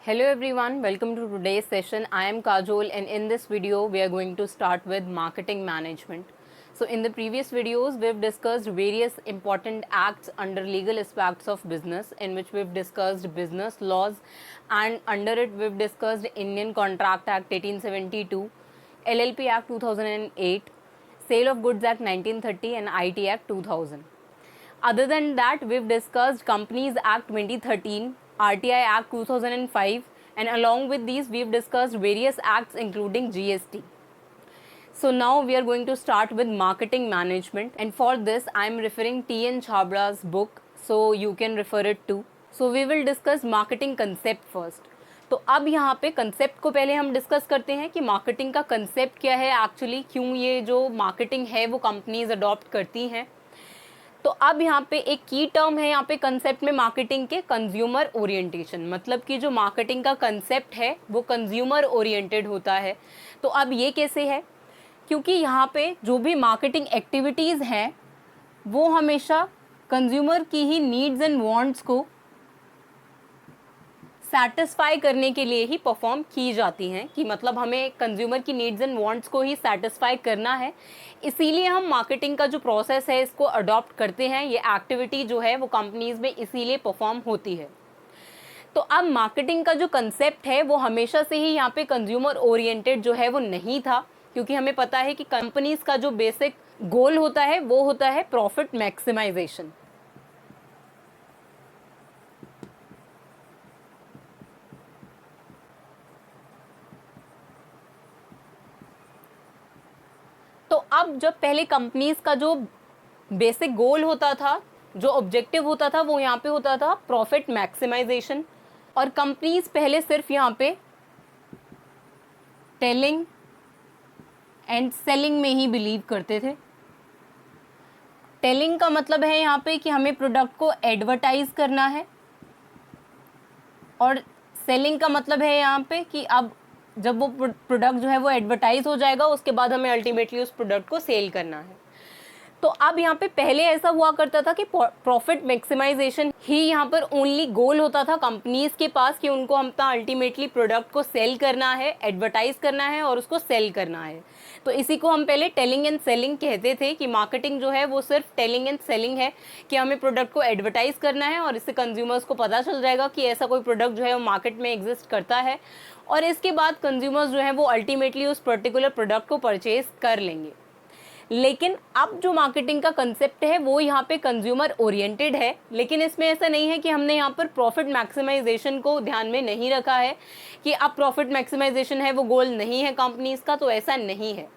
Hello everyone, welcome to today's session. I am Kajol and in this video we are going to start with marketing management. So in the previous videos we've discussed various important acts under legal aspects of business, in which we've discussed business laws, and under it we've discussed Indian Contract Act 1872, LLP Act 2008, Sale of Goods Act 1930 and IT Act 2000. Other than that, we've discussed Companies Act 2013, RTI Act 2005, and along with these we've discussed various acts including GST. So now we are going to start with marketing management, and for this I am referring T.N. Chhabra's book, so you can refer it too. So we will discuss marketing concept first. तो अब यहाँ पे concept को पहले हम discuss करते हैं कि मार्केटिंग का कंसेप्ट क्या है एक्चुअली, क्यों ये जो मार्केटिंग है वो कंपनीज अडॉप्ट करती हैं. तो अब यहाँ पे एक की टर्म है यहाँ पे कंसेप्ट में मार्केटिंग के, कंज्यूमर ओरिएंटेशन. मतलब कि जो मार्केटिंग का कंसेप्ट है वो कंज्यूमर ओरिएंटेड होता है. तो अब ये कैसे है, क्योंकि यहाँ पे जो भी मार्केटिंग एक्टिविटीज़ हैं वो हमेशा कंज्यूमर की ही नीड्स एंड वांट्स को सेटिस्फाई करने के लिए ही परफॉर्म की जाती हैं. कि मतलब हमें कंज्यूमर की नीड्स एंड वांट्स को ही सेटिस्फाई करना है, इसीलिए हम मार्केटिंग का जो प्रोसेस है इसको अडॉप्ट करते हैं. ये एक्टिविटी जो है वो कंपनीज में इसीलिए परफॉर्म होती है. तो अब मार्केटिंग का जो कंसेप्ट है वो हमेशा से ही यहाँ पे कंज्यूमर ओरिएंटेड जो है वो नहीं था, क्योंकि हमें पता है कि कंपनीज का जो बेसिक गोल होता है वो होता है प्रॉफिट मैक्सिमाइजेशन. तो अब जब पहले कंपनीज का जो बेसिक गोल होता था, जो ऑब्जेक्टिव होता था, वो यहाँ पे होता था प्रॉफिट मैक्सिमाइजेशन. और कंपनीज पहले सिर्फ यहाँ पे टेलिंग एंड सेलिंग में ही बिलीव करते थे. टेलिंग का मतलब है यहाँ पे कि हमें प्रोडक्ट को एडवर्टाइज करना है, और सेलिंग का मतलब है यहाँ पे कि अब जब वो प्रोडक्ट जो है वो एडवर्टाइज हो जाएगा उसके बाद हमें अल्टीमेटली उस प्रोडक्ट को सेल करना है. तो अब यहाँ पे पहले ऐसा हुआ करता था कि प्रॉफिट मैक्सिमाइजेशन ही यहाँ पर ओनली गोल होता था कंपनीज के पास, कि उनको हम अल्टीमेटली प्रोडक्ट को सेल करना है, एडवर्टाइज करना है और उसको सेल करना है. तो इसी को हम पहले टेलिंग एंड सेलिंग कहते थे, कि मार्केटिंग जो है वो सिर्फ टेलिंग एंड सेलिंग है, कि हमें प्रोडक्ट को एडवर्टाइज करना है और इससे कंज्यूमर्स को पता चल जाएगा कि ऐसा कोई प्रोडक्ट जो है वो मार्केट में एग्जिस्ट करता है, और इसके बाद कंज्यूमर्स जो है वो अल्टीमेटली उस पर्टिकुलर प्रोडक्ट को परचेज कर लेंगे. लेकिन अब जो मार्केटिंग का कंसेप्ट है वो यहाँ पे कंज्यूमर ओरिएंटेड है, लेकिन इसमें ऐसा नहीं है कि हमने यहाँ पर प्रॉफिट मैक्सिमाइजेशन को ध्यान में नहीं रखा है, कि अब प्रॉफिट मैक्सिमाइजेशन है वो गोल नहीं है कंपनीज का. तो ऐसा नहीं है.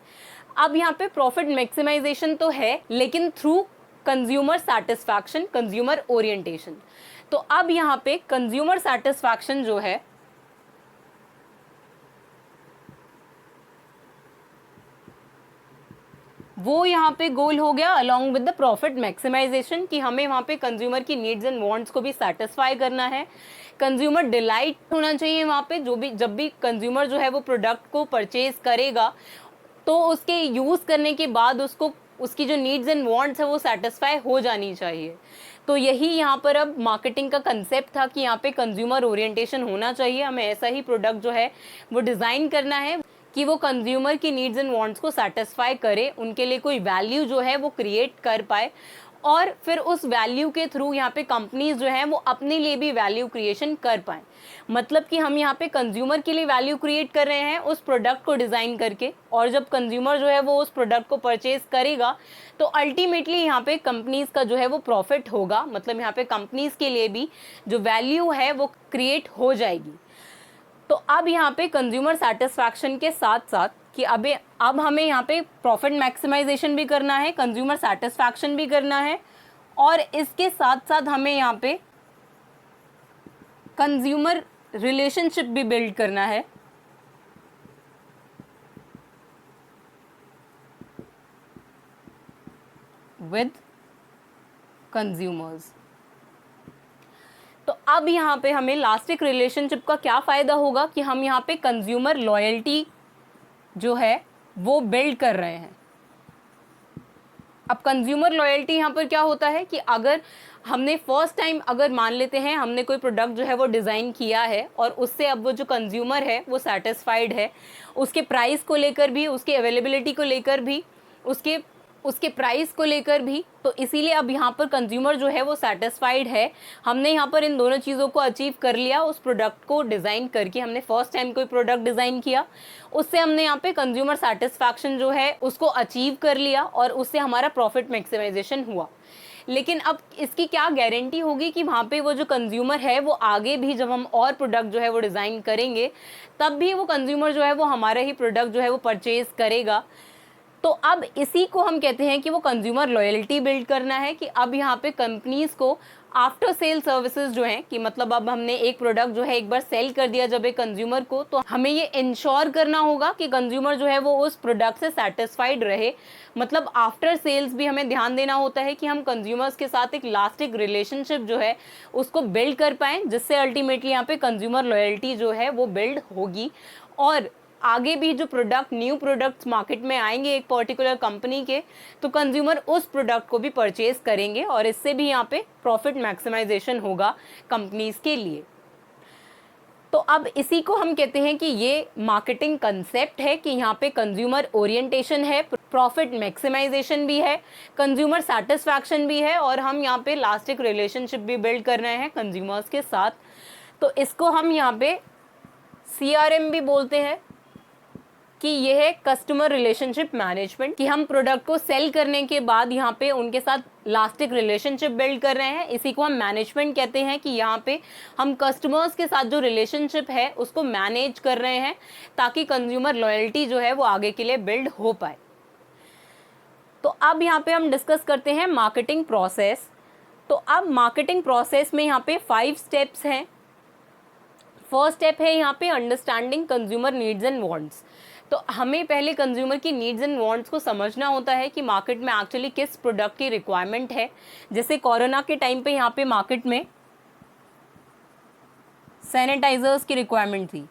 अब यहाँ पे प्रॉफिट मैक्सिमाइजेशन तो है, लेकिन through consumer satisfaction, consumer orientation. तो अब यहाँ पे कंज्यूमर सेटिस्फैक्शन जो है वो यहाँ पे गोल हो गया along with the profit maximization, कि हमें वहाँ पे कंज्यूमर की नीड्स एंड वांट्स को भी सेटिस्फाई करना है. कंज्यूमर डिलाइट होना चाहिए वहाँ पे. जब भी कंज्यूमर जो है वो प्रोडक्ट को परचेज करेगा तो उसके यूज़ करने के बाद उसको उसकी जो नीड्स एंड वांट्स है वो सेटिस्फाई हो जानी चाहिए. तो यही यहाँ पर अब मार्केटिंग का कंसेप्ट था, कि यहाँ पे कंज्यूमर ओरिएंटेशन होना चाहिए. हमें ऐसा ही प्रोडक्ट जो है वो डिज़ाइन करना है कि वो कंज्यूमर की नीड्स एंड वांट्स को सेटिस्फाई करे, उनके लिए कोई वैल्यू जो है वो क्रिएट कर पाए, और फिर उस वैल्यू के थ्रू यहाँ पे कंपनीज जो हैं वो अपने लिए भी वैल्यू क्रिएशन कर पाएँ. मतलब कि हम यहाँ पे कंज्यूमर के लिए वैल्यू क्रिएट कर रहे हैं उस प्रोडक्ट को डिज़ाइन करके, और जब कंज्यूमर जो है वो उस प्रोडक्ट को परचेज करेगा तो अल्टीमेटली यहाँ पे कंपनीज का जो है वो प्रॉफिट होगा. मतलब यहाँ पे कंपनीज के लिए भी जो वैल्यू है वो क्रिएट हो जाएगी. तो अब यहाँ पे कंज्यूमर सेटिस्फैक्शन के साथ साथ कि अब हमें यहाँ पे प्रॉफिट मैक्सिमाइजेशन भी करना है, कंज्यूमर सेटिस्फैक्शन भी करना है, और इसके साथ साथ हमें यहाँ पे कंज्यूमर रिलेशनशिप भी बिल्ड करना है. With consumers. तो अब यहाँ पे हमें लास्टिक रिलेशनशिप का क्या फ़ायदा होगा, कि हम यहाँ पे कंज्यूमर लॉयल्टी जो है वो बिल्ड कर रहे हैं. अब कंज्यूमर लॉयल्टी यहाँ पर क्या होता है कि अगर हमने फर्स्ट टाइम अगर मान लेते हैं हमने कोई प्रोडक्ट जो है वो डिज़ाइन किया है और उससे अब वो जो कंज्यूमर है वो सेटिस्फाइड है, उसके प्राइस को लेकर भी, उसके अवेलेबिलिटी को लेकर भी, उसके उसके प्राइस को लेकर भी, तो इसीलिए अब यहाँ पर कंज्यूमर जो है वो सेटिस्फाइड है। हमने यहाँ पर इन दोनों चीज़ों को अचीव कर लिया उस प्रोडक्ट को डिज़ाइन करके। हमने फर्स्ट टाइम कोई प्रोडक्ट डिज़ाइन किया, उससे हमने यहाँ पे कंज्यूमर सेटिस्फैक्शन जो है उसको अचीव कर लिया और उससे हमारा प्रॉफिट मैक्सिमाइजेशन हुआ। लेकिन अब इसकी क्या गारंटी होगी कि वहाँ पे वो जो कंज्यूमर है वो आगे भी जब हम और प्रोडक्ट जो है वो डिज़ाइन करेंगे तब भी वो कंज्यूमर जो है वो हमारा ही प्रोडक्ट जो है वो परचेज़ करेगा। तो अब इसी को हम कहते हैं कि वो कंज्यूमर लॉयल्टी बिल्ड करना है, कि अब यहाँ पे कंपनीज को आफ्टर सेल सर्विसेज जो हैं, कि मतलब अब हमने एक प्रोडक्ट जो है एक बार सेल कर दिया जब एक कंज्यूमर को, तो हमें ये इंश्योर करना होगा कि कंज्यूमर जो है वो उस प्रोडक्ट से सेटिस्फाइड रहे। मतलब आफ्टर सेल्स भी हमें ध्यान देना होता है कि हम कंज्यूमर्स के साथ एक लास्टिक रिलेशनशिप जो है उसको बिल्ड कर पाएँ, जिससे अल्टीमेटली यहाँ पे कंज्यूमर लॉयल्टी जो है वो बिल्ड होगी। और आगे भी जो प्रोडक्ट, न्यू प्रोडक्ट्स मार्केट में आएंगे एक पर्टिकुलर कंपनी के, तो कंज्यूमर उस प्रोडक्ट को भी परचेज करेंगे और इससे भी यहाँ पे प्रॉफिट मैक्सिमाइजेशन होगा कंपनीज के लिए। तो अब इसी को हम कहते हैं कि ये मार्केटिंग कंसेप्ट है, कि यहाँ पे कंज्यूमर ओरिएंटेशन है, प्रॉफिट मैक्सिमाइजेशन भी है, कंज्यूमर सेटिस्फैक्शन भी है, और हम यहाँ पे लास्टिक रिलेशनशिप भी बिल्ड कर रहे हैं कंज्यूमर्स के साथ। तो इसको हम यहाँ पे CRM भी बोलते हैं, कि ये है कस्टमर रिलेशनशिप मैनेजमेंट, कि हम प्रोडक्ट को सेल करने के बाद यहाँ पे उनके साथ लास्टिक रिलेशनशिप बिल्ड कर रहे हैं। इसी को हम मैनेजमेंट कहते हैं, कि यहाँ पे हम कस्टमर्स के साथ जो रिलेशनशिप है उसको मैनेज कर रहे हैं ताकि कंज्यूमर लॉयल्टी जो है वो आगे के लिए बिल्ड हो पाए। तो अब यहाँ पे हम डिस्कस करते हैं मार्केटिंग प्रोसेस। तो अब मार्केटिंग प्रोसेस में यहाँ पे 5 स्टेप्स हैं। फर्स्ट स्टेप है यहाँ पे understanding consumer needs and wants. तो हमें पहले कंज्यूमर की नीड्स एंड वांट्स को समझना होता है कि मार्केट में एक्चुअली किस प्रोडक्ट की रिक्वायरमेंट है। जैसे कोरोना के टाइम पे यहाँ पे मार्केट में सैनिटाइजर्स की रिक्वायरमेंट थी,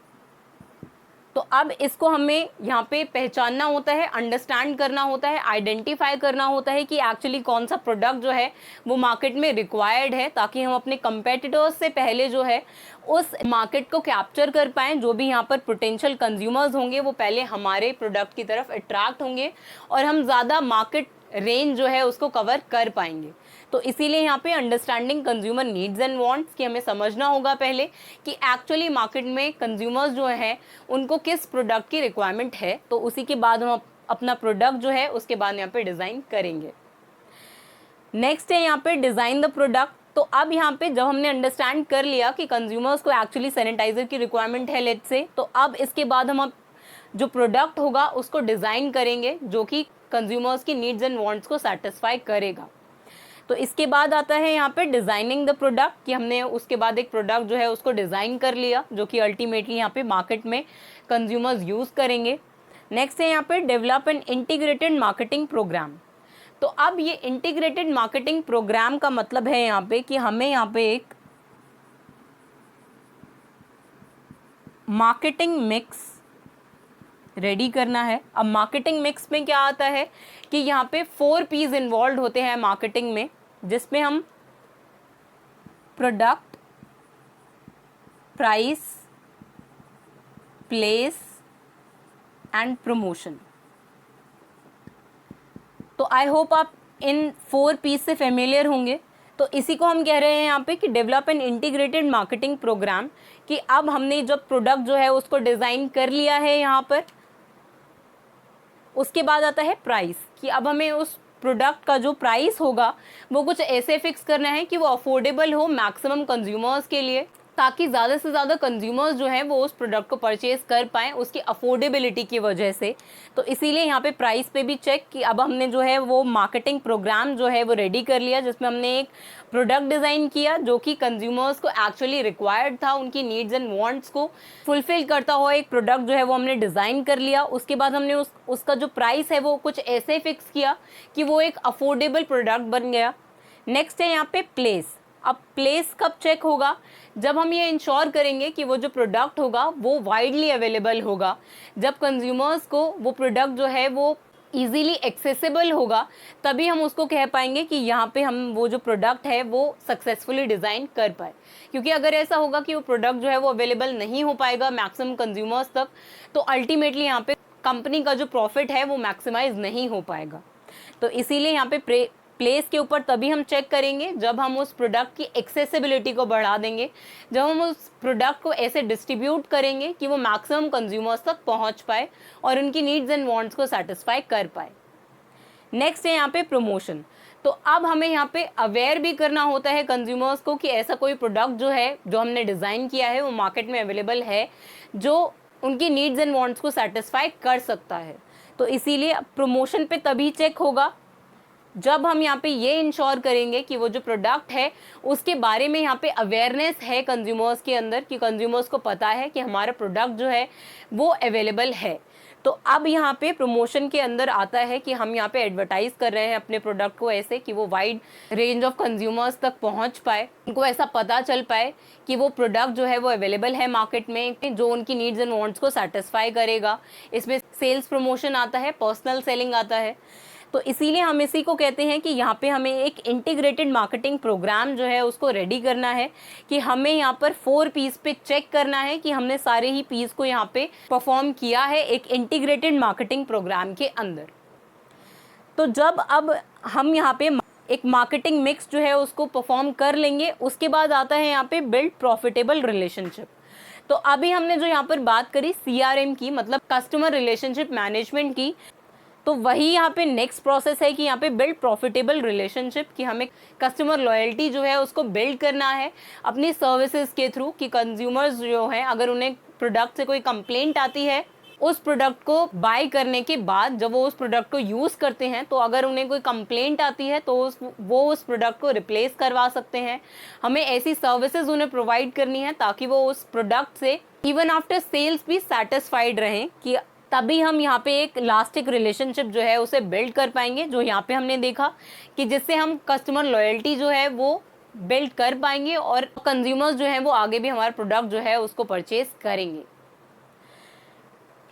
तो अब इसको हमें यहाँ पे पहचानना होता है, अंडरस्टैंड करना होता है, आइडेंटिफाई करना होता है कि एक्चुअली कौन सा प्रोडक्ट जो है वो मार्केट में रिक्वायर्ड है, ताकि हम अपने कंपेटिटर्स से पहले जो है उस मार्केट को कैप्चर कर पाएँ। जो भी यहाँ पर पोटेंशियल कंज्यूमर्स होंगे वो पहले हमारे प्रोडक्ट की तरफ अट्रैक्ट होंगे और हम ज़्यादा मार्केट रेंज जो है उसको कवर कर पाएंगे। तो इसीलिए यहाँ पे understanding consumer needs and wants, कि हमें समझना होगा पहले कि एक्चुअली मार्केट में कंज्यूमर्स जो हैं उनको किस प्रोडक्ट की रिक्वायरमेंट है, तो उसी के बाद हम अपना प्रोडक्ट जो है उसके बाद यहाँ पे डिज़ाइन करेंगे। नेक्स्ट है यहाँ पे डिज़ाइन द प्रोडक्ट। तो अब यहाँ पे जब हमने अंडरस्टैंड कर लिया कि कंज्यूमर्स को एक्चुअली सैनिटाइजर की रिक्वायरमेंट है लेट्स से, तो अब इसके बाद हम जो प्रोडक्ट होगा उसको डिज़ाइन करेंगे जो कि कंज्यूमर्स की नीड्स एंड वांट्स को सेटिस्फाई करेगा। तो इसके बाद आता है यहाँ पे डिज़ाइनिंग द प्रोडक्ट, कि हमने उसके बाद एक प्रोडक्ट जो है उसको डिज़ाइन कर लिया जो कि अल्टीमेटली यहाँ पे मार्केट में कंज्यूमर्स यूज़ करेंगे। नेक्स्ट है यहाँ पे develop an integrated marketing program. तो अब ये इंटीग्रेटेड मार्केटिंग प्रोग्राम का मतलब है यहाँ पे कि हमें यहाँ पे एक मार्केटिंग मिक्स रेडी करना है। अब मार्केटिंग मिक्स में क्या आता है कि यहाँ पे 4 P's इन्वॉल्व होते हैं मार्केटिंग में, जिसमें हम product, price, place and promotion. तो आई होप आप इन 4 P's से फेमिलियर होंगे। तो इसी को हम कह रहे हैं यहाँ पे कि develop an integrated marketing program, कि अब हमने जब प्रोडक्ट जो है उसको डिज़ाइन कर लिया है यहाँ पर, उसके बाद आता है प्राइस, कि अब हमें उस प्रोडक्ट का जो प्राइस होगा वो कुछ ऐसे फिक्स करना है कि वो अफोर्डेबल हो मैक्सिमम कंज्यूमर्स के लिए, ताकि ज़्यादा से ज़्यादा कंज्यूमर्स जो हैं वो उस प्रोडक्ट को परचेज़ कर पाएँ उसकी अफोर्डेबिलिटी की वजह से। तो इसीलिए यहाँ पे प्राइस पे भी चेक, कि अब हमने जो है वो मार्केटिंग प्रोग्राम जो है वो रेडी कर लिया, जिसमें हमने एक प्रोडक्ट डिज़ाइन किया जो कि कंज्यूमर्स को एक्चुअली रिक्वायर्ड था, उनकी नीड्स एंड वांट्स को फुलफिल करता हुआ एक प्रोडक्ट जो है वो हमने डिज़ाइन कर लिया। उसके बाद हमने उसका जो प्राइस है वो कुछ ऐसे फिक्स किया कि वो एक अफोर्डेबल प्रोडक्ट बन गया। नेक्स्ट है यहाँ पे प्लेस। अब प्लेस कब चेक होगा? जब हम ये इंश्योर करेंगे कि वो जो प्रोडक्ट होगा वो वाइडली अवेलेबल होगा, जब कंज्यूमर्स को वो प्रोडक्ट जो है वो इजीली एक्सेसिबल होगा, तभी हम उसको कह पाएंगे कि यहाँ पे हम वो जो प्रोडक्ट है वो सक्सेसफुली डिज़ाइन कर पाए। क्योंकि अगर ऐसा होगा कि वो प्रोडक्ट जो है वो अवेलेबल नहीं हो पाएगा मैक्सिमम कंज्यूमर्स तक, तो अल्टीमेटली यहाँ पे कंपनी का जो प्रॉफिट है वो मैक्सिमाइज नहीं हो पाएगा। तो इसीलिए यहाँ पे प्लेस के ऊपर तभी हम चेक करेंगे जब हम उस प्रोडक्ट की एक्सेसिबिलिटी को बढ़ा देंगे, जब हम उस प्रोडक्ट को ऐसे डिस्ट्रीब्यूट करेंगे कि वो मैक्सिमम कंज्यूमर्स तक पहुंच पाए और उनकी नीड्स एंड वांट्स को सेटिस्फाई कर पाए। नेक्स्ट है यहाँ पे प्रमोशन। तो अब हमें यहाँ पे अवेयर भी करना होता है कंज्यूमर्स को कि ऐसा कोई प्रोडक्ट जो है, जो हमने डिज़ाइन किया है, वो मार्केट में अवेलेबल है जो उनकी नीड्स एंड वांट्स को सेटिस्फाई कर सकता है। तो इसीलिए प्रमोशन पे तभी चेक होगा जब हम यहाँ पे ये इंश्योर करेंगे कि वो जो प्रोडक्ट है उसके बारे में यहाँ पे अवेयरनेस है कंज्यूमर्स के अंदर, कि कंज्यूमर्स को पता है कि हमारा प्रोडक्ट जो है वो अवेलेबल है। तो अब यहाँ पे प्रमोशन के अंदर आता है कि हम यहाँ पे एडवर्टाइज कर रहे हैं अपने प्रोडक्ट को ऐसे कि वो वाइड रेंज ऑफ कंज्यूमर्स तक पहुँच पाए, उनको ऐसा पता चल पाए कि वो प्रोडक्ट जो है वो अवेलेबल है मार्केट में, जो उनकी नीड्स एंड वांट्स को सेटिस्फाई करेगा। इसमें सेल्स प्रमोशन आता है, पर्सनल सेलिंग आता है। तो इसीलिए हम इसी को कहते हैं कि यहाँ पे हमें एक इंटीग्रेटेड मार्केटिंग प्रोग्राम जो है उसको रेडी करना है, कि हमें यहाँ पर 4 पीस पे चेक करना है कि हमने सारे ही पीस को यहाँ पे परफॉर्म किया है एक इंटीग्रेटेड मार्केटिंग प्रोग्राम के अंदर। तो जब अब हम यहाँ पे एक मार्केटिंग मिक्स जो है उसको परफॉर्म कर लेंगे, उसके बाद आता है यहाँ पे बिल्ड प्रॉफिटेबल रिलेशनशिप। तो अभी हमने जो यहाँ पर बात करी CRM की, मतलब कस्टमर रिलेशनशिप मैनेजमेंट की, तो वही यहाँ पे नेक्स्ट प्रोसेस है कि यहाँ पे बिल्ड प्रॉफिटेबल रिलेशनशिप, कि हमें कस्टमर लॉयल्टी जो है उसको बिल्ड करना है अपनी सर्विसेज के थ्रू, कि कंज्यूमर्स जो है अगर उन्हें प्रोडक्ट से कोई कंप्लेंट आती है, उस प्रोडक्ट को बाय करने के बाद जब वो उस प्रोडक्ट को यूज़ करते हैं, तो अगर उन्हें कोई कंप्लेंट आती है तो वो उस प्रोडक्ट को रिप्लेस करवा सकते हैं। हमें ऐसी सर्विसेज उन्हें प्रोवाइड करनी है ताकि वो उस प्रोडक्ट से इवन आफ्टर सेल्स भी सेटिस्फाइड रहें, कि तभी हम यहाँ पे एक लास्टिक रिलेशनशिप जो है उसे बिल्ड कर पाएंगे, जो यहाँ पे हमने देखा कि जिससे हम कस्टमर लॉयल्टी जो है वो बिल्ड कर पाएंगे और कंज्यूमर्स जो है वो आगे भी हमारा प्रोडक्ट जो है उसको परचेज करेंगे।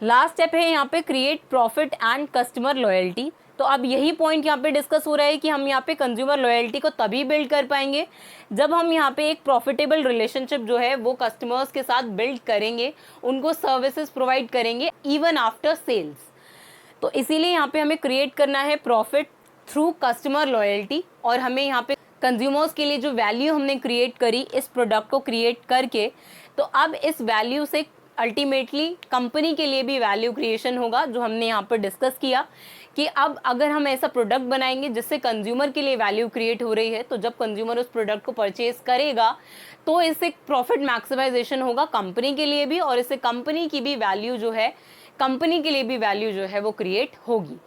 लास्ट स्टेप है यहाँ पे create profit and customer loyalty. तो अब यही पॉइंट यहाँ पे डिस्कस हो रहा है कि हम यहाँ पे कंज्यूमर लॉयल्टी को तभी बिल्ड कर पाएंगे जब हम यहाँ पे एक प्रॉफिटेबल रिलेशनशिप जो है वो कस्टमर्स के साथ बिल्ड करेंगे, उनको सर्विसेज प्रोवाइड करेंगे इवन आफ्टर सेल्स। तो इसीलिए यहाँ पे हमें क्रिएट करना है प्रॉफिट थ्रू कस्टमर लॉयल्टी, और हमें यहाँ पे कंज्यूमर्स के लिए जो वैल्यू हमने क्रिएट करी इस प्रोडक्ट को क्रिएट करके, तो अब इस वैल्यू से अल्टीमेटली कंपनी के लिए भी वैल्यू क्रिएशन होगा, जो हमने यहाँ पर डिस्कस किया कि अब अगर हम ऐसा प्रोडक्ट बनाएंगे जिससे कंज्यूमर के लिए वैल्यू क्रिएट हो रही है, तो जब कंज्यूमर उस प्रोडक्ट को परचेज करेगा तो इससे प्रॉफिट मैक्सिमाइजेशन होगा कंपनी के लिए भी, और इससे कंपनी की भी वैल्यू जो है, कंपनी के लिए भी वैल्यू जो है वो क्रिएट होगी।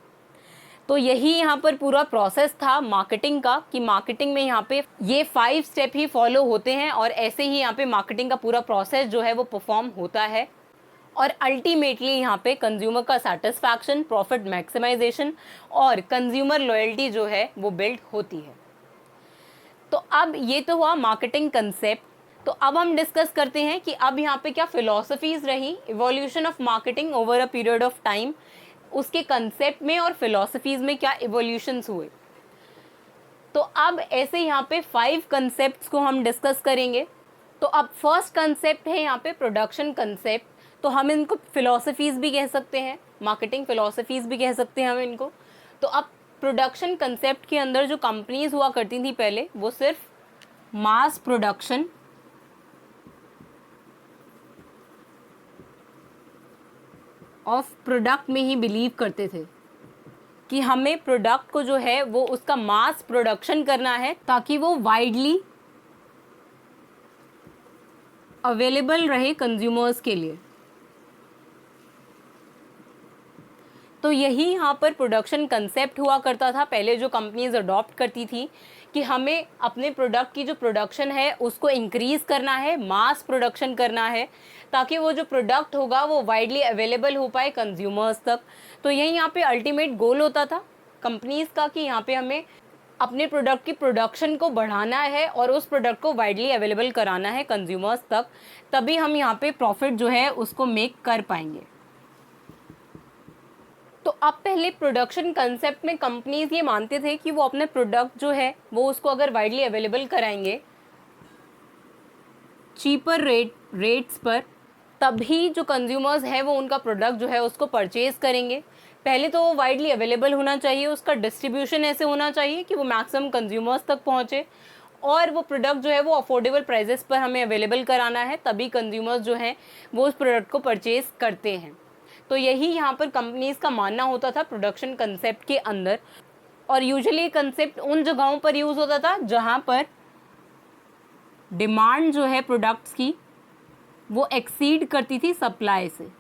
तो यही यहाँ पर पूरा प्रोसेस था मार्केटिंग का, कि मार्केटिंग में यहाँ पे ये 5 स्टेप ही फॉलो होते हैं और ऐसे ही यहाँ पे मार्केटिंग का पूरा प्रोसेस जो है वो परफॉर्म होता है, और अल्टीमेटली यहाँ पे कंज्यूमर का सेटिस्फैक्शन, प्रॉफिट मैक्सिमाइजेशन और कंज्यूमर लॉयल्टी जो है वो बिल्ड होती है। तो अब ये तो हुआ मार्केटिंग कंसेप्ट। तो अब हम डिस्कस करते हैं कि अब यहाँ पे क्या फिलॉसफीज रही, evolution of marketing over a period of time, उसके कंसेप्ट में और फिलॉसफीज में क्या इवोल्यूशंस हुए। तो अब ऐसे यहाँ पे 5 कंसेप्ट्स को हम डिस्कस करेंगे। तो अब फर्स्ट कंसेप्ट है यहाँ पे प्रोडक्शन कंसेप्ट। तो हम इनको फिलॉसफीज भी कह सकते हैं, मार्केटिंग फिलॉसफीज भी कह सकते हैं हम इनको। तो अब प्रोडक्शन कंसेप्ट के अंदर जो कंपनीज हुआ करती थी पहले, वो सिर्फ मास प्रोडक्शन ऑफ प्रोडक्ट में ही बिलीव करते थे, कि हमें प्रोडक्ट को जो है वो उसका मास प्रोडक्शन करना है ताकि वो वाइडली अवेलेबल रहे कंज्यूमर्स के लिए। तो यही यहाँ पर प्रोडक्शन कंसेप्ट हुआ करता था पहले, जो कंपनीज अडॉप्ट करती थी, कि हमें अपने प्रोडक्ट की जो प्रोडक्शन है उसको इंक्रीज़ करना है, मास प्रोडक्शन करना है, ताकि वो जो प्रोडक्ट होगा वो वाइडली अवेलेबल हो पाए कंज्यूमर्स तक। तो यही यहाँ पे अल्टीमेट गोल होता था कंपनीज़ का, कि यहाँ पे हमें अपने प्रोडक्ट की प्रोडक्शन को बढ़ाना है और उस प्रोडक्ट को वाइडली अवेलेबल कराना है कंज्यूमर्स तक, तभी हम यहाँ पे प्रॉफिट जो है उसको मेक कर पाएंगे। तो अब पहले प्रोडक्शन कंसेप्ट में कंपनीज ये मानते थे कि वो अपने प्रोडक्ट जो है वो उसको अगर वाइडली अवेलेबल कराएंगे चीपर रेट्स पर, तभी जो कंज्यूमर्स हैं वो उनका प्रोडक्ट जो है उसको परचेज करेंगे। पहले तो वो वाइडली अवेलेबल होना चाहिए, उसका डिस्ट्रीब्यूशन ऐसे होना चाहिए कि वो मैक्सिमम कंज्यूमर्स तक पहुंचे, और वो प्रोडक्ट जो है वो अफोर्डेबल प्राइजेस पर हमें अवेलेबल कराना है, तभी कंज्यूमर्स जो हैं वो उस प्रोडक्ट को परचेज करते हैं। तो यही यहाँ पर कंपनीज का मानना होता था प्रोडक्शन कंसेप्ट के अंदर। और यूजुअली ये कंसेप्ट उन जगहों पर यूज़ होता था जहाँ पर डिमांड जो है प्रोडक्ट्स की वो एक्सीड करती थी सप्लाई से।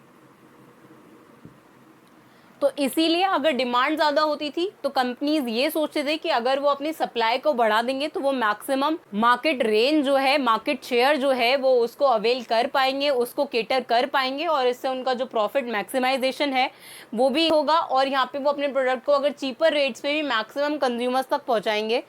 तो इसीलिए अगर डिमांड ज़्यादा होती थी तो कंपनीज ये सोचते थे कि अगर वो अपनी सप्लाई को बढ़ा देंगे तो वो मैक्सिमम मार्केट रेंज जो है, मार्केट शेयर जो है वो उसको अवेल कर पाएंगे, उसको केटर कर पाएंगे, और इससे उनका जो प्रॉफिट मैक्सिमाइजेशन है वो भी होगा। और यहाँ पे वो अपने प्रोडक्ट को अगर चीपर रेट्स पे भी मैक्सिमम कंज्यूमर्स तक पहुँचाएंगे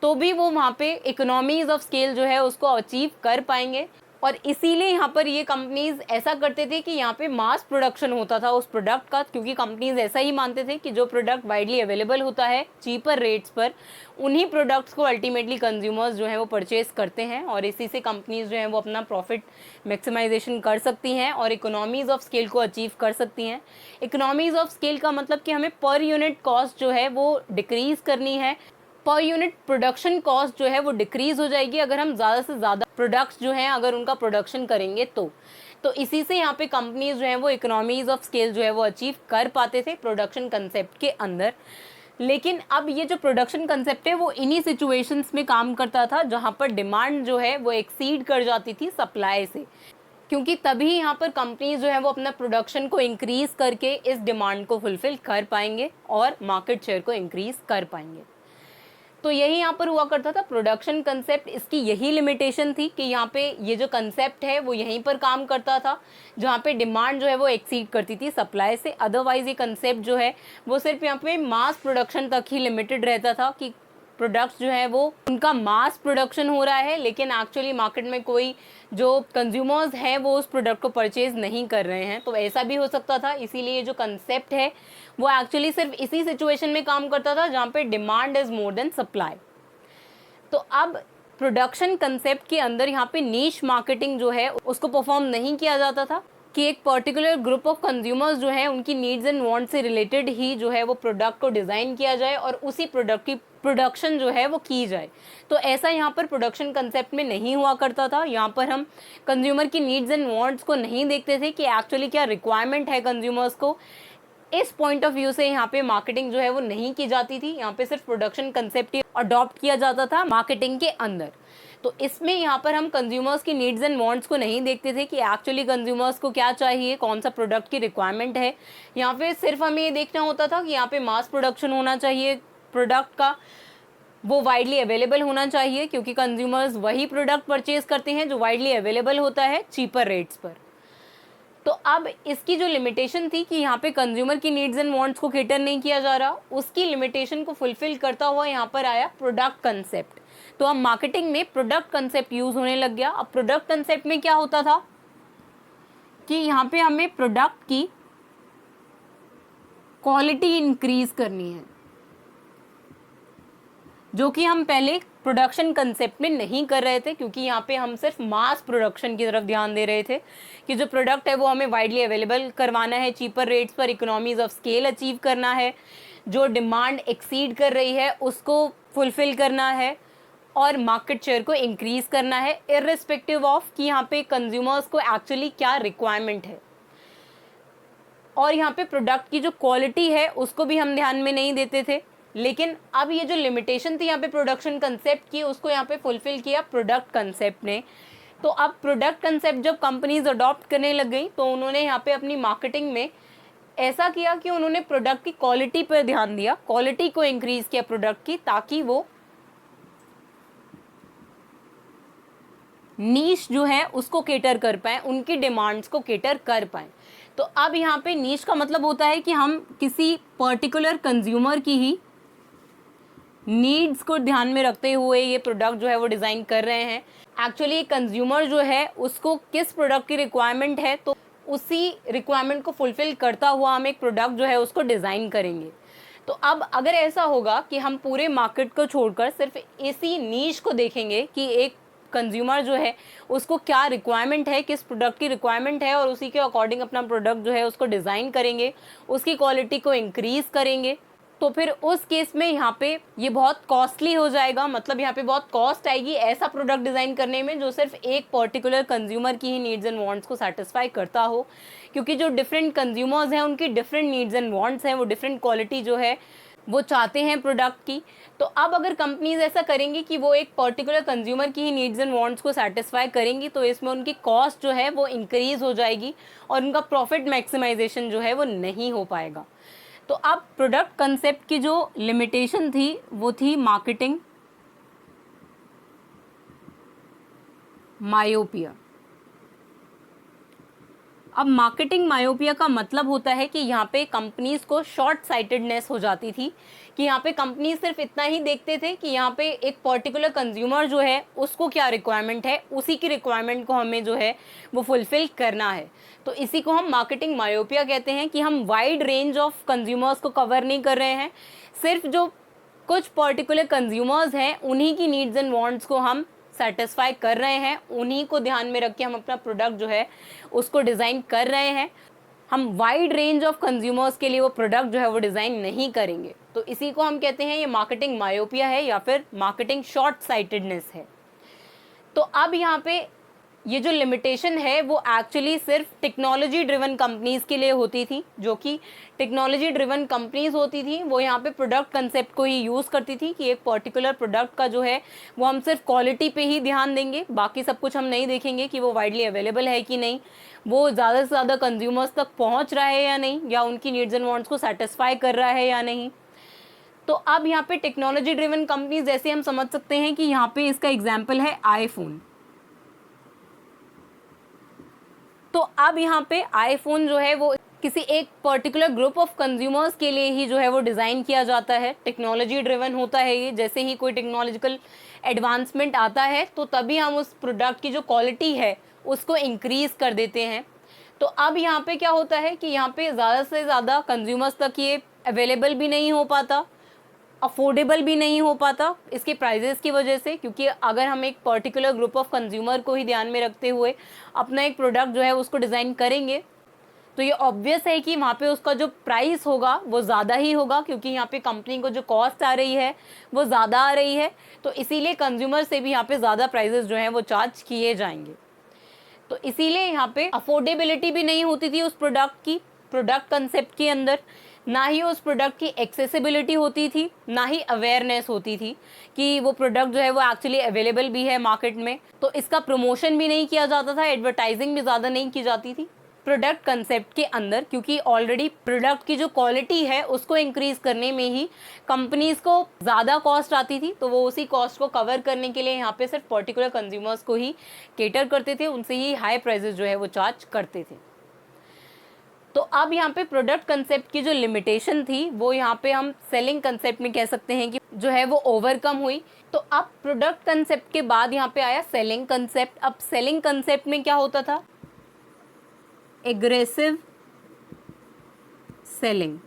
तो भी वो वहाँ पे इकोनॉमीज ऑफ स्केल जो है उसको अचीव कर पाएंगे। और इसीलिए यहाँ पर ये कंपनीज ऐसा करते थे कि यहाँ पे मास प्रोडक्शन होता था उस प्रोडक्ट का, क्योंकि कंपनीज ऐसा ही मानते थे कि जो प्रोडक्ट वाइडली अवेलेबल होता है चीपर रेट्स पर, उन्हीं प्रोडक्ट्स को अल्टीमेटली कंज्यूमर्स जो है वो परचेज करते हैं, और इसी से कंपनीज जो है वो अपना प्रॉफिट मैक्सिमाइजेशन कर सकती हैं और इकोनॉमीज ऑफ स्केल को अचीव कर सकती हैं। इकोनॉमीज ऑफ स्केल का मतलब कि हमें पर यूनिट कॉस्ट जो है वो डिक्रीज करनी है, पर यूनिट प्रोडक्शन कॉस्ट जो है वो डिक्रीज हो जाएगी अगर हम ज़्यादा से ज़्यादा प्रोडक्ट्स जो हैं अगर उनका प्रोडक्शन करेंगे तो इसी से यहाँ पे कंपनीज जो हैं वो इकोनॉमीज ऑफ स्केल जो है वो अचीव कर पाते थे प्रोडक्शन कंसेप्ट के अंदर। लेकिन अब ये जो प्रोडक्शन कंसेप्ट है वो इन्हीं सिचुएशंस में काम करता था जहाँ पर डिमांड जो है वो एक्सीड कर जाती थी सप्लाई से, क्योंकि तभी यहाँ पर कंपनीज जो है वो अपना प्रोडक्शन को इंक्रीज करके इस डिमांड को फुलफिल कर पाएंगे और मार्केट शेयर को इंक्रीज कर पाएंगे। तो यही यहाँ पर हुआ करता था प्रोडक्शन कंसेप्ट। इसकी यही लिमिटेशन थी कि यहाँ पे ये जो कंसेप्ट है वो यहीं पर काम करता था जहाँ पे डिमांड जो है वो एक्सीड करती थी सप्लाई से। अदरवाइज ये कंसेप्ट जो है वो सिर्फ यहाँ पे मास प्रोडक्शन तक ही लिमिटेड रहता था कि प्रोडक्ट्स जो है वो उनका मास प्रोडक्शन हो रहा है, लेकिन एक्चुअली मार्केट में कोई जो कंज्यूमर्स हैं वो उस प्रोडक्ट को परचेज नहीं कर रहे हैं। तो ऐसा भी हो सकता था। इसीलिए जो कंसेप्ट है वो एक्चुअली सिर्फ इसी सिचुएशन में काम करता था जहाँ पे demand is more than supply. तो अब प्रोडक्शन कंसेप्ट के अंदर यहाँ पे नीश मार्केटिंग जो है उसको परफॉर्म नहीं किया जाता था कि एक पर्टिकुलर ग्रुप ऑफ कंज्यूमर्स जो है उनकी नीड्स एंड वांट्स से रिलेटेड ही जो है वो प्रोडक्ट को डिज़ाइन किया जाए और उसी प्रोडक्ट की प्रोडक्शन जो है वो की जाए। तो ऐसा यहाँ पर प्रोडक्शन कंसेप्ट में नहीं हुआ करता था। यहाँ पर हम कंज्यूमर की नीड्स एंड वांट्स को नहीं देखते थे कि एक्चुअली क्या रिक्वायरमेंट है कंज्यूमर्स को। इस पॉइंट ऑफ व्यू से यहाँ पे मार्केटिंग जो है वो नहीं की जाती थी। यहाँ पे सिर्फ प्रोडक्शन कंसेप्ट ही अडॉप्ट किया जाता था मार्केटिंग के अंदर। तो इसमें यहाँ पर हम कंज्यूमर्स की नीड्स एंड वांट्स को नहीं देखते थे कि एक्चुअली कंज्यूमर्स को क्या चाहिए, कौन सा प्रोडक्ट की रिक्वायरमेंट है। यहाँ पे सिर्फ हमें ये देखना होता था कि यहाँ पे मास प्रोडक्शन होना चाहिए प्रोडक्ट का, वो वाइडली अवेलेबल होना चाहिए, क्योंकि कंज्यूमर्स वही प्रोडक्ट परचेज करते हैं जो वाइडली अवेलेबल होता है चीपर रेट्स पर। तो अब इसकी जो लिमिटेशन थी कि यहाँ पे कंज्यूमर की नीड्स एंड वांट्स को केटर नहीं किया जा रहा, उसकी लिमिटेशन को फुलफिल करता हुआ यहाँ पर आया प्रोडक्ट कंसेप्ट। तो अब मार्केटिंग में प्रोडक्ट कंसेप्ट यूज होने लग गया। अब प्रोडक्ट कंसेप्ट में क्या होता था कि यहाँ पे हमें प्रोडक्ट की क्वालिटी इंक्रीज करनी है, जो कि हम पहले प्रोडक्शन कंसेप्ट में नहीं कर रहे थे, क्योंकि यहाँ पे हम सिर्फ मास प्रोडक्शन की तरफ ध्यान दे रहे थे कि जो प्रोडक्ट है वो हमें वाइडली अवेलेबल करवाना है, चीपर रेट्स पर इकोनॉमीज ऑफ स्केल अचीव करना है, जो डिमांड एक्सीड कर रही है उसको फुलफिल करना है और मार्केट शेयर को इंक्रीज करना है, इर्रिस्पेक्टिव ऑफ कि यहाँ पे कंज्यूमर्स को एक्चुअली क्या रिक्वायरमेंट है। और यहाँ पे प्रोडक्ट की जो क्वालिटी है उसको भी हम ध्यान में नहीं देते थे। लेकिन अब ये जो लिमिटेशन थी यहाँ पे प्रोडक्शन कंसेप्ट की, उसको यहाँ पे फुलफिल किया प्रोडक्ट कंसेप्ट ने। तो अब प्रोडक्ट कंसेप्ट जब कंपनीज अडॉप्ट करने लग गई तो उन्होंने यहाँ पे अपनी मार्केटिंग में ऐसा किया कि उन्होंने प्रोडक्ट की क्वालिटी पर ध्यान दिया, क्वालिटी को इंक्रीज किया प्रोडक्ट की, ताकि वो नीश जो है उसको केटर कर पाए, उनकी डिमांड्स को केटर कर पाए। तो अब यहाँ पे नीश का मतलब होता है कि हम किसी पर्टिकुलर कंज्यूमर की ही नीड्स को ध्यान में रखते हुए ये प्रोडक्ट जो है वो डिज़ाइन कर रहे हैं। एक्चुअली कंज्यूमर जो है उसको किस प्रोडक्ट की रिक्वायरमेंट है, तो उसी रिक्वायरमेंट को फुलफिल करता हुआ हम एक प्रोडक्ट जो है उसको डिज़ाइन करेंगे। तो अब अगर ऐसा होगा कि हम पूरे मार्केट को छोड़कर सिर्फ इसी नीश को देखेंगे कि एक कंज्यूमर जो है उसको क्या रिक्वायरमेंट है, किस प्रोडक्ट की रिक्वायरमेंट है, और उसी के अकॉर्डिंग अपना प्रोडक्ट जो है उसको डिज़ाइन करेंगे, उसकी क्वालिटी को इंक्रीज़ करेंगे, तो फिर उस केस में यहाँ पे ये बहुत कॉस्टली हो जाएगा। मतलब यहाँ पे बहुत कॉस्ट आएगी ऐसा प्रोडक्ट डिज़ाइन करने में जो सिर्फ एक पर्टिकुलर कंज्यूमर की ही नीड्स एंड वांट्स को सेटिस्फाई करता हो, क्योंकि जो डिफरेंट कंज्यूमर्स हैं उनकी डिफरेंट नीड्स एंड वांट्स हैं, वो डिफरेंट क्वालिटी जो है वो चाहते हैं प्रोडक्ट की। तो अब अगर कंपनीज ऐसा करेंगी कि वो एक पर्टिकुलर कंज्यूमर की ही नीड्स एंड वांट्स को सेटिस्फाई करेंगी, तो इसमें उनकी कॉस्ट जो है वो इंक्रीज हो जाएगी और उनका प्रॉफिट मैक्सिमाइजेशन जो है वो नहीं हो पाएगा। तो अब प्रोडक्ट कंसेप्ट की जो लिमिटेशन थी वो थी मार्केटिंग मायोपिया। अब मार्केटिंग मायोपिया का मतलब होता है कि यहाँ पे कंपनीज को शॉर्ट साइटेडनेस हो जाती थी, कि यहाँ पे कंपनीज सिर्फ इतना ही देखते थे कि यहाँ पे एक पर्टिकुलर कंज्यूमर जो है उसको क्या रिक्वायरमेंट है, उसी की रिक्वायरमेंट को हमें जो है वो फुलफिल करना है। तो इसी को हम मार्केटिंग मायोपिया कहते हैं कि हम वाइड रेंज ऑफ कंज्यूमर्स को कवर नहीं कर रहे हैं, सिर्फ जो कुछ पर्टिकुलर कंज्यूमर्स हैं उन्हीं की नीड्स एंड वांट्स को हम सेटिस्फाई कर रहे हैं, उन्हीं को ध्यान में रख के हम अपना प्रोडक्ट जो है उसको डिज़ाइन कर रहे हैं। हम वाइड रेंज ऑफ कंज्यूमर्स के लिए वो प्रोडक्ट जो है वो डिज़ाइन नहीं करेंगे। तो इसी को हम कहते हैं ये मार्केटिंग मायोपिया है या फिर मार्केटिंग शॉर्ट साइटेडनेस है। तो अब यहाँ पे ये जो लिमिटेशन है वो एक्चुअली सिर्फ टेक्नोलॉजी ड्रिवन कंपनीज के लिए होती थी, जो कि टेक्नोलॉजी ड्रिवन कंपनीज होती थी वो यहाँ पे प्रोडक्ट कंसेप्ट को ही यूज़ करती थी कि एक पर्टिकुलर प्रोडक्ट का जो है वो हम सिर्फ क्वालिटी पे ही ध्यान देंगे, बाकी सब कुछ हम नहीं देखेंगे कि वो वाइडली अवेलेबल है कि नहीं, वो ज़्यादा से ज़्यादा कंज्यूमर्स तक पहुँच रहा है या नहीं, या उनकी नीड्स एंड वांट्स को सेटिस्फाई कर रहा है या नहीं। तो अब यहाँ पे टेक्नोलॉजी ड्रिवन कंपनीज जैसे हम समझ सकते हैं कि यहाँ पे इसका एग्जाम्पल है आईफोन। तो अब यहाँ पे आईफोन जो है वो किसी एक पर्टिकुलर ग्रुप ऑफ कंज्यूमर्स के लिए ही जो है वो डिज़ाइन किया जाता है, टेक्नोलॉजी ड्रिवन होता है ये। जैसे ही कोई टेक्नोलॉजिकल एडवांसमेंट आता है तो तभी हम उस प्रोडक्ट की जो क्वालिटी है उसको इंक्रीज़ कर देते हैं। तो अब यहाँ पे क्या होता है कि यहाँ पे ज़्यादा से ज़्यादा कंज्यूमर्स तक ये अवेलेबल भी नहीं हो पाता, अफोर्डेबल भी नहीं हो पाता इसके प्राइजेस की वजह से, क्योंकि अगर हम एक पर्टिकुलर ग्रुप ऑफ कंज्यूमर को ही ध्यान में रखते हुए अपना एक प्रोडक्ट जो है उसको डिज़ाइन करेंगे तो ये ऑब्वियस है कि वहाँ पे उसका जो प्राइस होगा वो ज़्यादा ही होगा, क्योंकि यहाँ पे कंपनी को जो कॉस्ट आ रही है वो ज़्यादा आ रही है। तो इसीलिए कंज्यूमर से भी यहाँ पे ज़्यादा प्राइजेस जो हैं वो चार्ज किए जाएंगे। तो इसीलिए यहाँ पे अफोर्डेबिलिटी भी नहीं होती थी उस प्रोडक्ट की, प्रोडक्ट कंसेप्ट के अंदर, ना ही उस प्रोडक्ट की एक्सेसिबिलिटी होती थी, ना ही अवेयरनेस होती थी कि वो प्रोडक्ट जो है वो एक्चुअली अवेलेबल भी है मार्केट में। तो इसका प्रमोशन भी नहीं किया जाता था, एडवर्टाइजिंग भी ज़्यादा नहीं की जाती थी प्रोडक्ट कंसेप्ट के अंदर, क्योंकि ऑलरेडी प्रोडक्ट की जो क्वालिटी है उसको इंक्रीज़ करने में ही कंपनीज़ को ज़्यादा कॉस्ट आती थी। तो वो उसी कॉस्ट को कवर करने के लिए यहाँ पे सिर्फ पर्टिकुलर कंज्यूमर्स को ही केटर करते थे, उनसे ही हाई प्राइजेस जो है वो चार्ज करते थे। तो अब यहाँ पे प्रोडक्ट कंसेप्ट की जो लिमिटेशन थी वो यहाँ पे हम सेलिंग कंसेप्ट में कह सकते हैं कि जो है वो ओवरकम हुई। तो अब प्रोडक्ट कंसेप्ट के बाद यहाँ पे आया सेलिंग कंसेप्ट। अब सेलिंग कंसेप्ट में क्या होता था, एग्रेसिव सेलिंग।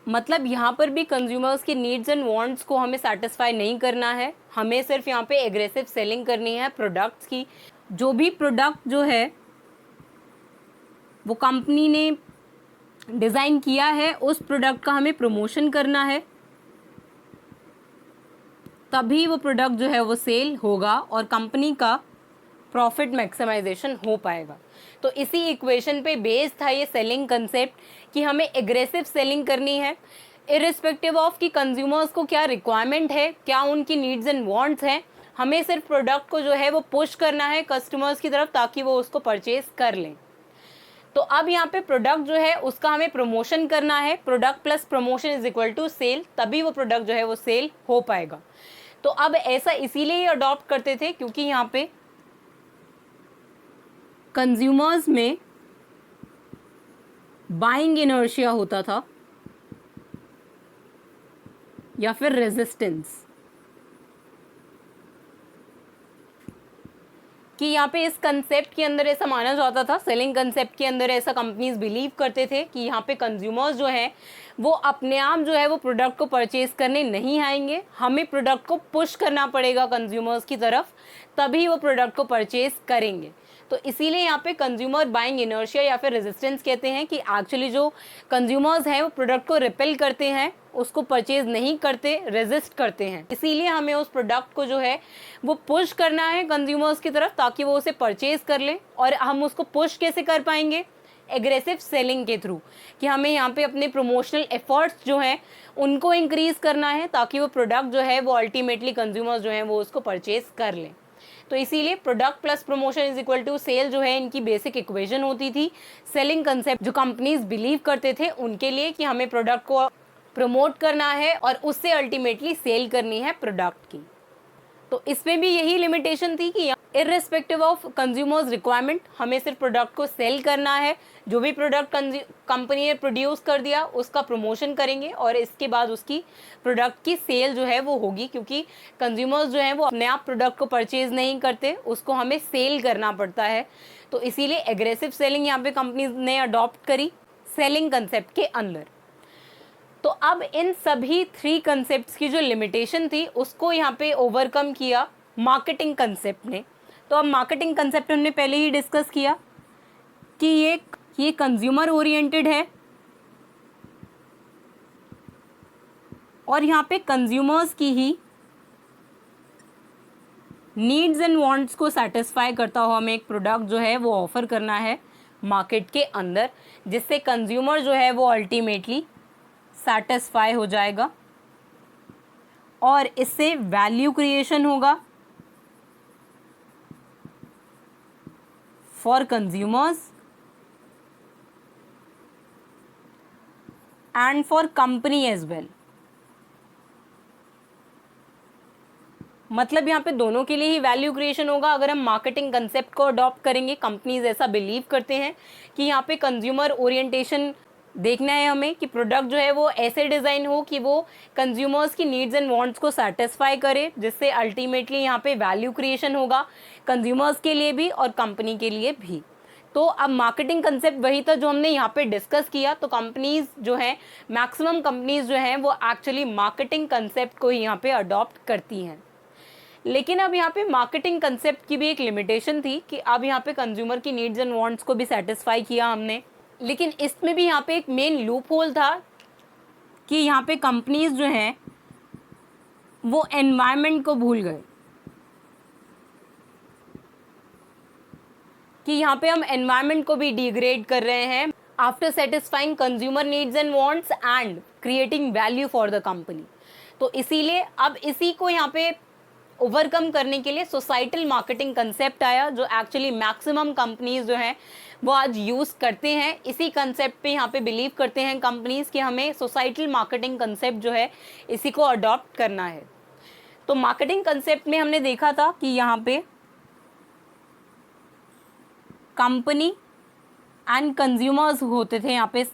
मतलब यहाँ पर भी कंज्यूमर्स की नीड्स एंड वांट्स को हमें सेटिस्फाई नहीं करना है, हमें सिर्फ यहाँ पे एग्रेसिव सेलिंग करनी है प्रोडक्ट्स की। जो भी प्रोडक्ट जो है वो कंपनी ने डिज़ाइन किया है उस प्रोडक्ट का हमें प्रमोशन करना है, तभी वो प्रोडक्ट जो है वो सेल होगा और कंपनी का प्रॉफिट मैक्सिमाइजेशन हो पाएगा। तो इसी इक्वेशन पे बेस था ये सेलिंग कंसेप्ट कि हमें एग्रेसिव सेलिंग करनी है, इरिस्पेक्टिव ऑफ कि कंज्यूमर्स को क्या रिक्वायरमेंट है, क्या उनकी नीड्स एंड वांट्स हैं। हमें सिर्फ प्रोडक्ट को जो है वो पुश करना है कस्टमर्स की तरफ ताकि वो उसको परचेज कर लें। तो अब यहाँ पे प्रोडक्ट जो है उसका हमें प्रमोशन करना है, product plus promotion is equal to sale, तभी वो प्रोडक्ट जो है वो सेल हो पाएगा। तो अब ऐसा इसीलिए ही अडॉप्ट करते थे क्योंकि यहाँ पे कंज्यूमर्स में बाइंग इनर्शिया होता था या फिर रेजिस्टेंस, कि कि यहाँ पे इस कंसेप्ट के अंदर ऐसा माना जाता था, सेलिंग कंसेप्ट के अंदर ऐसा कंपनीज बिलीव करते थे कि यहाँ पे कंज्यूमर्स जो हैं वो अपने आप जो है वो प्रोडक्ट को परचेज करने नहीं आएंगे, हमें प्रोडक्ट को पुश करना पड़ेगा कंज्यूमर्स की तरफ, तभी वो प्रोडक्ट को परचेज करेंगे। तो इसीलिए यहाँ पे कंज्यूमर बाइंग इनर्शिया या फिर रेजिस्टेंस कहते हैं कि एक्चुअली जो कंज्यूमर्स हैं वो प्रोडक्ट को रिपेल करते हैं, उसको परचेज नहीं करते, रेजिस्ट करते हैं। इसीलिए हमें उस प्रोडक्ट को जो है वो पुश करना है कंज्यूमर्स की तरफ ताकि वो उसे परचेज कर लें। और हम उसको पुश कैसे कर पाएंगे? एग्रेसिव सेलिंग के थ्रू, कि हमें यहाँ पे अपने प्रमोशनल एफर्ट्स जो हैं उनको इंक्रीज करना है ताकि वो प्रोडक्ट जो है वो अल्टीमेटली कंज्यूमर्स जो हैं वो उसको परचेज कर लें। तो इसीलिए product plus promotion is equal to sale जो है इनकी बेसिक इक्वेशन होती थी सेलिंग कंसेप्ट जो कंपनीज बिलीव करते थे उनके लिए, कि हमें प्रोडक्ट को प्रमोट करना है और उससे अल्टीमेटली सेल करनी है प्रोडक्ट की। तो इसमें भी यही लिमिटेशन थी कि इर्रेस्पेक्टिव ऑफ कंज्यूमर्स रिक्वायरमेंट हमें सिर्फ प्रोडक्ट को सेल करना है, जो भी प्रोडक्ट कंपनी ने प्रोड्यूस कर दिया उसका प्रमोशन करेंगे और इसके बाद उसकी प्रोडक्ट की सेल जो है वो होगी, क्योंकि कंज्यूमर्स जो हैं वो अपने आप प्रोडक्ट को परचेज नहीं करते, उसको हमें सेल करना पड़ता है। तो इसीलिए एग्रेसिव सेलिंग यहाँ पे कंपनी ने अडॉप्ट करी सेलिंग कंसेप्ट के अंदर। तो अब इन सभी 3 कंसेप्ट्स की जो लिमिटेशन थी उसको यहाँ पे ओवरकम किया मार्केटिंग कंसेप्ट ने। तो अब मार्केटिंग कंसेप्ट हमने पहले ही डिस्कस किया कि ये कंज्यूमर ओरिएंटेड है और यहाँ पे कंज्यूमर्स की ही नीड्स एंड वांट्स को सेटिस्फाई करता हुआ हमें एक प्रोडक्ट जो है वो ऑफर करना है मार्केट के अंदर, जिससे कंज्यूमर जो है वो अल्टीमेटली सेटिस्फाई हो जाएगा और इससे वैल्यू क्रिएशन होगा for consumers and for company as well. मतलब यहाँ पे दोनों के लिए ही वैल्यू क्रिएशन होगा अगर हम मार्केटिंग कंसेप्ट को अडॉप्ट करेंगे। कंपनीज ऐसा बिलीव करते हैं कि यहाँ पे कंज्यूमर ओरिएंटेशन देखना है हमें कि प्रोडक्ट जो है वो ऐसे डिज़ाइन हो कि वो कंज्यूमर्स की नीड्स एंड वांट्स को सेटिस्फाई करे, जिससे अल्टीमेटली यहाँ पे वैल्यू क्रिएशन होगा कंज्यूमर्स के लिए भी और कंपनी के लिए भी। तो अब मार्केटिंग कंसेप्ट वही था जो हमने यहाँ पे डिस्कस किया। तो कंपनीज जो हैं, मैक्सिमम कंपनीज जो हैं वो एक्चुअली मार्केटिंग कंसेप्ट को ही यहाँ पे अडॉप्ट करती हैं। लेकिन अब यहाँ पे मार्केटिंग कंसेप्ट की भी एक लिमिटेशन थी कि अब यहाँ पे कंज्यूमर की नीड्स एंड वांट्स को भी सेटिस्फाई किया हमने, लेकिन इसमें भी यहाँ पे एक मेन लूप होल था कि यहाँ पे कंपनीज जो हैं वो एनवायरनमेंट को भूल गए, कि यहाँ पे हम एनवायरनमेंट को भी डिग्रेड कर रहे हैं after satisfying consumer needs and wants and creating value for the company. तो इसीलिए अब इसी को यहाँ पे ओवरकम करने के लिए सोसाइटल मार्केटिंग कंसेप्ट आया, जो एक्चुअली मैक्सिमम कंपनीज जो हैं वो आज यूज़ करते हैं। इसी कंसेप्ट पे यहाँ पे बिलीव करते हैं कंपनीज कि हमें सोसाइटल मार्केटिंग कंसेप्ट जो है इसी को अडॉप्ट करना है। तो मार्केटिंग कंसेप्ट में हमने देखा था कि यहाँ पे कंपनी एंड कंज्यूमर्स होते थे यहाँ पे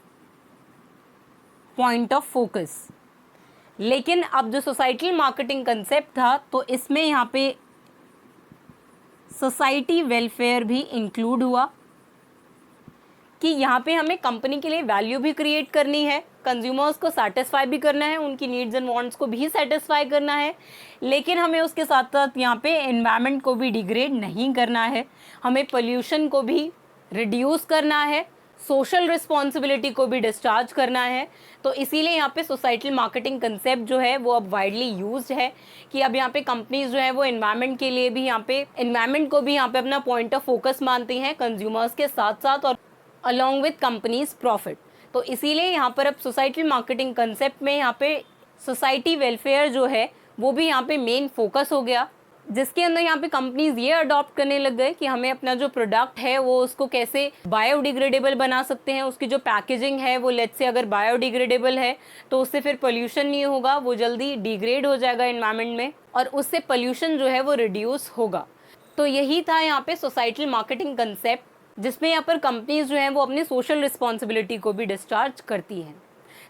पॉइंट ऑफ फोकस, लेकिन अब जो सोसाइटल मार्केटिंग कंसेप्ट था तो इसमें यहाँ पे सोसाइटी वेलफेयर भी इंक्लूड हुआ, कि यहाँ पे हमें कंपनी के लिए वैल्यू भी क्रिएट करनी है, कंज्यूमर्स को सेटिस्फाई भी करना है, उनकी नीड्स एंड वांट्स को भी सेटिस्फाई करना है, लेकिन हमें उसके साथ साथ यहाँ पे एनवायरनमेंट को भी डिग्रेड नहीं करना है, हमें पोल्यूशन को भी रिड्यूस करना है, सोशल रिस्पॉन्सिबिलिटी को भी डिस्चार्ज करना है। तो इसीलिए यहाँ पे सोसाइटल मार्केटिंग कंसेप्ट जो है वो अब वाइडली यूज्ड है, कि अब यहाँ पे कंपनीज जो है वो एनवायरनमेंट के लिए भी यहाँ पे एनवायरनमेंट को भी यहाँ पे अपना पॉइंट ऑफ फोकस मानती हैं कंज्यूमर्स के साथ साथ और अलॉन्ग विद कंपनीज प्रॉफिट। तो इसीलिए यहाँ पर अब सोसाइटल मार्केटिंग कंसेप्ट में यहाँ पे सोसाइटी वेलफेयर जो है वो भी यहाँ पे मेन फोकस हो गया, जिसके अंदर यहाँ पे कंपनीज ये अडॉप्ट करने लग गए कि हमें अपना जो प्रोडक्ट है वो उसको कैसे बायोडिग्रेडेबल बना सकते हैं, उसकी जो पैकेजिंग है वो लेट्स से अगर बायोडिग्रेडेबल है तो उससे फिर पोल्यूशन नहीं होगा, वो जल्दी डिग्रेड हो जाएगा एनवायरनमेंट में और उससे पोल्यूशन जो है वो रिड्यूस होगा। तो यही था यहाँ पे सोसाइटल मार्केटिंग कंसेप्ट, जिसमें यहाँ पर कंपनीज जो हैं वो अपनी सोशल रिस्पॉन्सिबिलिटी को भी डिस्चार्ज करती हैं।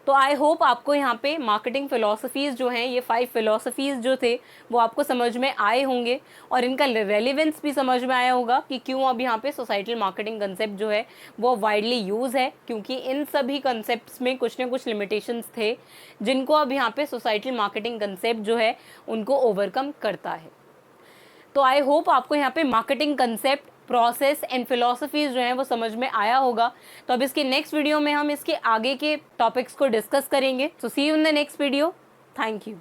तो आई होप आपको यहाँ पे मार्केटिंग फिलोसफीज़ जो हैं, ये 5 फिलोसफीज़ जो थे वो आपको समझ में आए होंगे और इनका रेलिवेंस भी समझ में आया होगा कि क्यों अब यहाँ पे सोसाइटल मार्केटिंग कंसेप्ट जो है वो वाइडली यूज़ है, क्योंकि इन सभी कंसेप्ट्स में कुछ ना कुछ लिमिटेशंस थे जिनको अब यहाँ पे सोसाइटल मार्केटिंग कंसेप्ट जो है उनको ओवरकम करता है। तो आई होप आपको यहाँ पे marketing concept, process and philosophies जो हैं वो समझ में आया होगा। तो अब इसके नेक्स्ट वीडियो में हम इसके आगे के टॉपिक्स को डिस्कस करेंगे। So see you in the next video. Thank you.